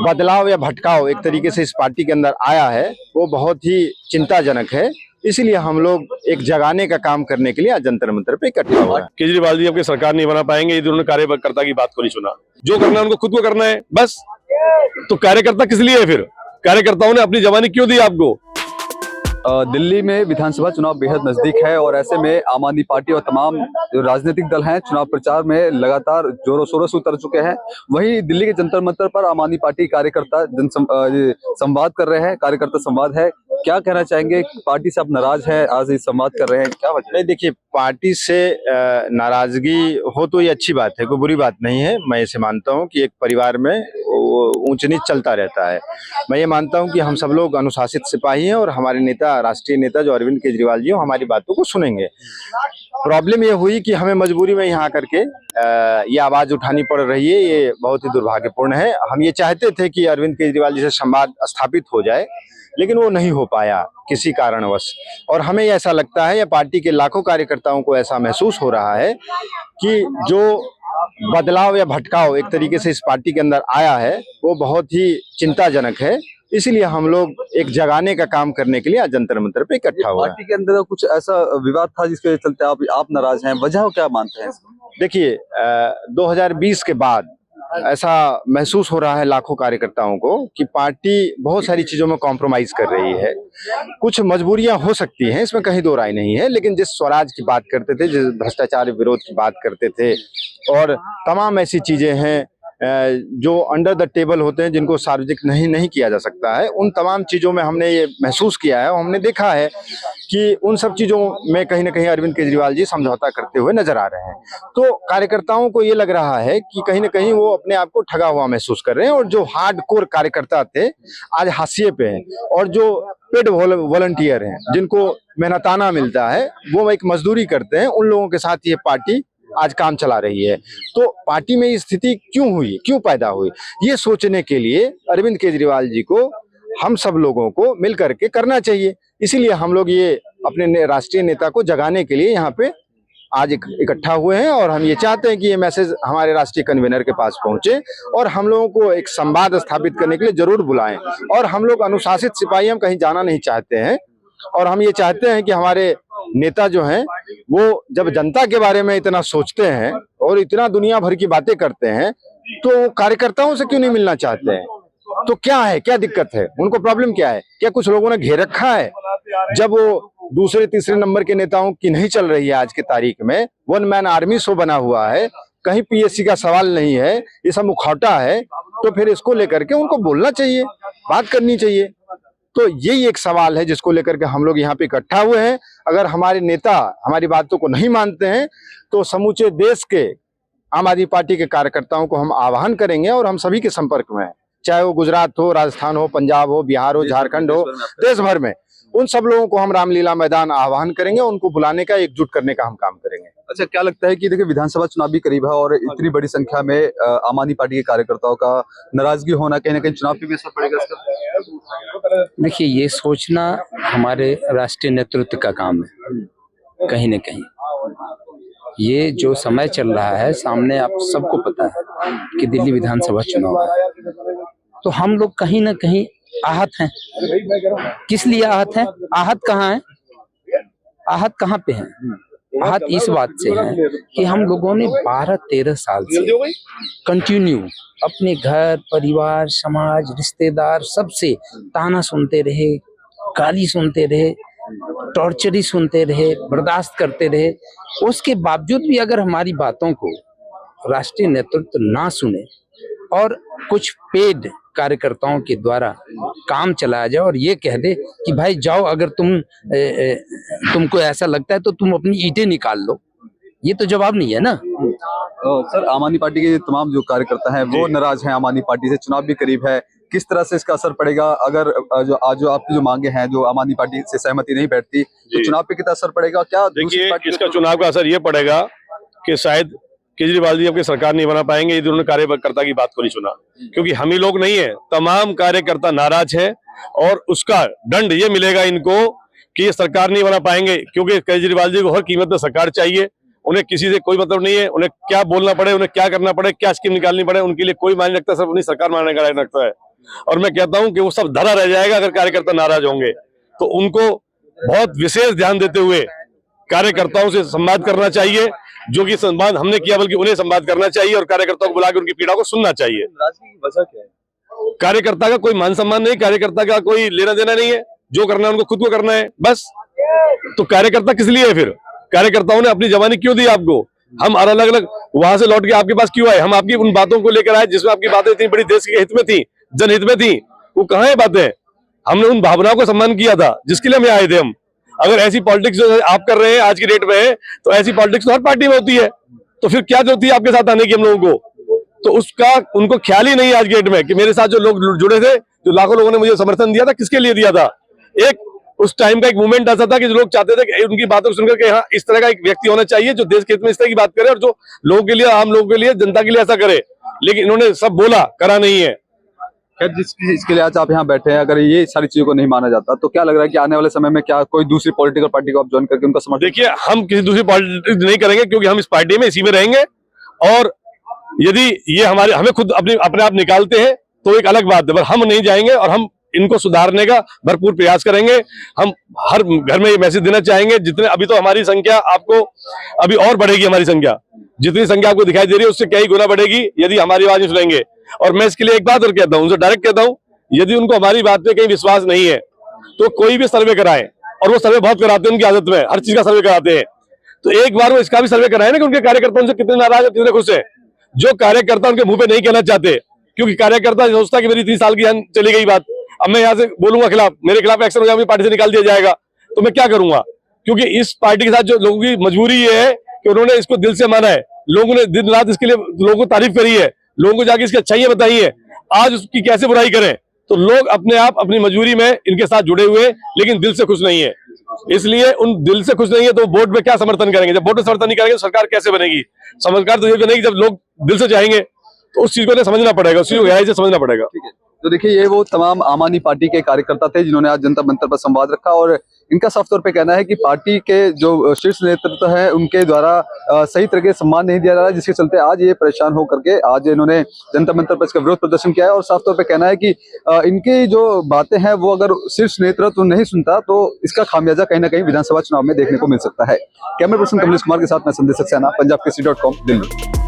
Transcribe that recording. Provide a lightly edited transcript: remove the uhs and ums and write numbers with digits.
बदलाव या भटकाव एक तरीके से इस पार्टी के अंदर आया है वो बहुत ही चिंताजनक है। इसीलिए हम लोग एक जगाने का काम करने के लिए आज जंतर मंतर पे इकट्ठा हुआ है। केजरीवाल जी अपनी सरकार नहीं बना पाएंगे यदि उन्होंने कार्यकर्ता की बात को नहीं सुना। जो करना है उनको खुद को करना है बस। तो कार्यकर्ता किस लिए है फिर? कार्यकर्ताओं ने अपनी जवानी क्यों दी आपको? दिल्ली में विधानसभा चुनाव बेहद नजदीक है और ऐसे में आम आदमी पार्टी और तमाम जो राजनीतिक दल हैं चुनाव प्रचार में लगातार जोरों शोरों से उतर चुके हैं। वहीं दिल्ली के जंतर मंतर पर आम आदमी पार्टी कार्यकर्ता संवाद कर रहे हैं। कार्यकर्ता संवाद है, क्या कहना चाहेंगे? पार्टी से आप नाराज है, आज इस संवाद कर रहे हैं, क्या वजह? नहीं, देखिए, पार्टी से नाराजगी हो तो ये अच्छी बात है, कोई बुरी बात नहीं है। मैं इसे मानता हूँ कि एक परिवार में ऊंच नीच चलता रहता है। मैं ये मानता हूँ कि हम सब लोग अनुशासित सिपाही हैं और हमारे नेता, राष्ट्रीय नेता जो अरविंद केजरीवाल जी, हमारी बातों को सुनेंगे। प्रॉब्लम ये हुई कि हमें मजबूरी में यहाँ करके ये आवाज उठानी पड़ रही है, ये बहुत ही दुर्भाग्यपूर्ण है। हम ये चाहते थे कि अरविंद केजरीवाल जी से संवाद स्थापित हो जाए, लेकिन वो नहीं हो पाया किसी कारणवश। और हमें ऐसा लगता है या पार्टी के लाखों कार्यकर्ताओं को ऐसा महसूस हो रहा है कि जो बदलाव या भटकाव एक तरीके से इस पार्टी के अंदर आया है वो बहुत ही चिंताजनक है। इसीलिए हम लोग एक जगाने का काम करने के लिए आज जंतर मंतर पे इकट्ठा हुआ है। पार्टी के अंदर कुछ ऐसा विवाद था जिसके चलते आप नाराज हैं, वजह क्या मानते हैं? देखिए, 2020 के बाद ऐसा महसूस हो रहा है लाखों कार्यकर्ताओं को कि पार्टी बहुत सारी चीजों में कॉम्प्रोमाइज कर रही है। कुछ मजबूरियां हो सकती हैं, इसमें कहीं दो राय नहीं है, लेकिन जिस स्वराज की बात करते थे, जिस भ्रष्टाचार विरोध की बात करते थे और तमाम ऐसी चीजें हैं जो अंडर द टेबल होते हैं, जिनको सार्वजनिक नहीं किया जा सकता है, उन तमाम चीजों में हमने ये महसूस किया है और हमने देखा है कि उन सब चीजों में कहीं ना कहीं अरविंद केजरीवाल जी समझौता करते हुए नजर आ रहे हैं। तो कार्यकर्ताओं को ये लग रहा है कि कहीं ना कहीं वो अपने आप को ठगा हुआ महसूस कर रहे हैं और जो हार्डकोर कार्यकर्ता थे आज हाशिए पे हैं और जो पेड वॉलंटियर हैं, जिनको मेहनताना मिलता है, वो एक मजदूरी करते हैं, उन लोगों के साथ ये पार्टी आज काम चला रही है। तो पार्टी में ये स्थिति क्यों हुई, क्यों पैदा हुई, ये सोचने के लिए अरविंद केजरीवाल जी को हम सब लोगों को मिल करके करना चाहिए। इसीलिए हम लोग ये अपने राष्ट्रीय नेता को जगाने के लिए यहाँ पे आज इकट्ठा हुए हैं और हम ये चाहते हैं कि ये मैसेज हमारे राष्ट्रीय कन्वीनर के पास पहुंचे और हम लोगों को एक संवाद स्थापित करने के लिए जरूर बुलाएं। और हम लोग अनुशासित सिपाही, हम कहीं जाना नहीं चाहते हैं और हम ये चाहते हैं कि हमारे नेता जो हैं वो जब जनता के बारे में इतना सोचते हैं और इतना दुनिया भर की बातें करते हैं तो कार्यकर्ताओं से क्यों नहीं मिलना चाहते हैं? तो क्या है, क्या दिक्कत है, उनको प्रॉब्लम क्या है? क्या कुछ लोगों ने घेर रखा है? जब वो दूसरे तीसरे नंबर के नेताओं की नहीं चल रही है, आज की तारीख में वन मैन आर्मी शो बना हुआ है, कहीं पीएससी का सवाल नहीं है, ये सब मुखौटा है, तो फिर इसको लेकर के उनको बोलना चाहिए, बात करनी चाहिए। तो यही एक सवाल है जिसको लेकर के हम लोग यहाँ पे इकट्ठा हुए हैं। अगर हमारे नेता हमारी बातों को नहीं मानते हैं तो समूचे देश के आम आदमी पार्टी के कार्यकर्ताओं को हम आह्वान करेंगे और हम सभी के संपर्क में हैं, चाहे वो गुजरात हो, राजस्थान हो, पंजाब हो, बिहार हो, झारखंड हो, देश भर में उन सब लोगों को हम रामलीला मैदान आह्वान करेंगे, उनको बुलाने का, एकजुट करने का हम काम करेंगे। अच्छा, क्या लगता है कि देखिए विधानसभा चुनाव भी करीब है और इतनी बड़ी संख्या में आम आदमी पार्टी के कार्यकर्ताओं का नाराजगी होना कहीं ना कहीं चुनाव पे भी असर पड़ेगा इसका? देखिए, ये सोचना हमारे राष्ट्रीय नेतृत्व का काम है। कहीं न कहीं ये जो समय चल रहा है, सामने आप सबको पता है कि दिल्ली विधानसभा चुनाव है, तो हम लोग कहीं ना कहीं आहत हैं। किस लिए आहत हैं? आहत कहाँ है? आहत कहाँ पे हैं? आहत इस बात से है कि हम लोगों ने 12-13 साल से कंटिन्यू अपने घर, परिवार, समाज, रिश्तेदार सबसे ताना सुनते रहे, गाली सुनते रहे, टॉर्चरी सुनते रहे, बर्दाश्त करते रहे। उसके बावजूद भी अगर हमारी बातों को राष्ट्रीय नेतृत्व ना सुने और कुछ पेड कार्यकर्ताओं के द्वारा काम चलाया जाए और ये कह दे कि भाई जाओ, अगर तुमको ऐसा लगता है तो तुम अपनी ईंटें निकाल लो, ये तो जवाब नहीं है ना। सर, आम आदमी पार्टी के तमाम जो कार्यकर्ता हैं वो नाराज हैं आम आदमी पार्टी से, चुनाव भी करीब है, किस तरह से इसका असर पड़ेगा? अगर जो आपकी जो मांगे हैं, जो आम आदमी पार्टी से सहमति नहीं बैठती, तो चुनाव पे कितना असर पड़ेगा? क्या देखिए, इसका चुनाव का असर ये पड़ेगा कि शायद केजरीवाल जी अपनी सरकार नहीं बना पाएंगे यदि उन्होंने कार्यकर्ता की बात को नहीं सुना। क्योंकि हम ही लोग नहीं है, तमाम कार्यकर्ता नाराज है और उसका दंड ये मिलेगा इनको कि ये सरकार नहीं बना पाएंगे, क्योंकि केजरीवाल जी को हर कीमत पर सरकार चाहिए। उन्हें किसी से कोई मतलब नहीं है, उन्हें क्या बोलना पड़े, उन्हें क्या करना पड़े, क्या स्कीम निकालनी पड़े, उनके लिए कोई मायने रखता है, सिर्फ अपनी सरकार मायने का रखता है। और मैं कहता हूं कि वो सब धरा रह जाएगा अगर कार्यकर्ता नाराज होंगे। तो उनको बहुत विशेष ध्यान देते हुए कार्यकर्ताओं से संवाद करना चाहिए, जो कि संवाद हमने किया, बल्कि उन्हें संवाद करना चाहिए और कार्यकर्ताओं को बुलाकर उनकी पीड़ा को सुनना चाहिए। नाराजगी की वजह क्या है? कार्यकर्ता का कोई मान सम्मान नहीं, कार्यकर्ता का कोई लेना देना नहीं है, जो करना है उनको खुद को करना है बस। तो कार्यकर्ता किस लिए है फिर? कार्यकर्ताओं ने अपनी जवानी क्यों दी आपको? हम अलग अलग वहां से लौट के आपके पास क्यों आए? हम आपकी उन बातों को लेकर आए जिसमें आपकी बातें इतनी बड़ी देश के हित में थी, जनहित में थी। वो कहाँ है बातें? हमने उन भावनाओं को सम्मान किया था जिसके लिए हम आए थे। हम अगर ऐसी पॉलिटिक्स जो आप कर रहे हैं आज की डेट में, तो ऐसी पॉलिटिक्स तो हर पार्टी में होती है। तो फिर क्या जरूरत थी आपके साथ आने की हम लोगों को? तो उसका उनको ख्याल ही नहीं है आज की डेट में कि मेरे साथ जो लोग जुड़े थे, जो लाखों लोगों ने मुझे समर्थन दिया था, किसके लिए दिया था? एक उस टाइम का एक मूवमेंट ऐसा था कि जो लोग चाहते थे कि उनकी बातों को सुनकर के हाँ इस तरह का एक व्यक्ति होना चाहिए जो देश के हित में इस तरह की बात करे और जो लोगों के लिए, आम लोगों के लिए, जनता के लिए ऐसा करे। लेकिन इन्होंने सब बोला, करा नहीं है। खैर, जिसके लिए आज आप यहाँ बैठे हैं, अगर ये सारी चीजों को नहीं माना जाता तो क्या लग रहा है कि आने वाले समय में क्या कोई दूसरी पॉलिटिकल पार्टी को आप ज्वाइन करके उनका समर्थन? देखिए, हम किसी दूसरी पॉलिटिक्स नहीं करेंगे, क्योंकि हम इस पार्टी में इसी में रहेंगे। और यदि ये हमें खुद अपने आप निकालते हैं तो एक अलग बात है, पर हम नहीं जाएंगे और हम इनको सुधारने का भरपूर प्रयास करेंगे। हम हर घर में ये मैसेज देना चाहेंगे, जितने अभी तो हमारी संख्या आपको अभी और बढ़ेगी, हमारी संख्या जितनी संख्या आपको दिखाई दे रही है उससे कई गुना बढ़ेगी यदि हमारी आवाज नहीं सुनेंगे। और मैं इसके लिए एक बात और कहता हूं, उनसे डायरेक्ट कहता हूं, यदि उनको हमारी बात पे कहीं विश्वास नहीं है तो कोई भी सर्वे कराएं, और वो सर्वे बहुत कराते हैं, उनकी आदत में हर चीज का सर्वे कराते हैं। तो एक बार वो इसका भी सर्वे कराए ना कि उनके कार्यकर्ता उनसे कितने नाराज है, कितने खुश है। जो कार्यकर्ता उनके मुंह पे नहीं कहना चाहते, क्योंकि कार्यकर्ता सोचता कि मेरी 30 साल की चली गई बात, अब मैं यहाँ से बोलूंगा खिलाफ, मेरे खिलाफ एक्शन हो जाएगा, पार्टी से निकाल दिया जाएगा, तो मैं क्या करूंगा? क्योंकि इस पार्टी के साथ जो लोगों की मजबूरी ये है कि उन्होंने इसको दिल से माना है, लोगों ने दिन रात इसके लिए लोगों को तारीफ करी है, लोगों को जाके इसकी अच्छाइयां बताई है, आज उसकी कैसे बुराई करें? तो लोग अपने आप अपनी मजबूरी में इनके साथ जुड़े हुए, लेकिन दिल से खुश नहीं है। इसलिए उन दिल से खुश नहीं है तो वोट में क्या समर्थन करेंगे? जब वोट में समर्थन नहीं करेंगे तो सरकार कैसे बनेगी? सरकार तो ये बनेगी जब लोग दिल से चाहेंगे। तो उस चीज को समझना पड़ेगा, उस चीज को गहराई से समझना पड़ेगा। ठीक है, तो देखिए ये वो तमाम आम आदमी पार्टी के कार्यकर्ता थे जिन्होंने आज जनता मंत्र पर संवाद रखा, और इनका साफ तौर पे कहना है कि पार्टी के जो शीर्ष नेतृत्व है उनके द्वारा सही तरह के सम्मान नहीं दिया जा रहा, जिसके चलते आज ये परेशान होकर के आज इन्होंने जनता मंत्र पर इसका विरोध प्रदर्शन किया है। और साफ तौर पे कहना है कि इनकी जो बातें हैं वो अगर शीर्ष नेतृत्व नहीं सुनता तो इसका खामियाजा कहीं ना कहीं विधानसभा चुनाव में देखने को मिल सकता है। कैमरा पर्सन कमलेश कुमार के साथ मैं संदेश सक्सेना, पंजाब केसरी.com, दिल्ली।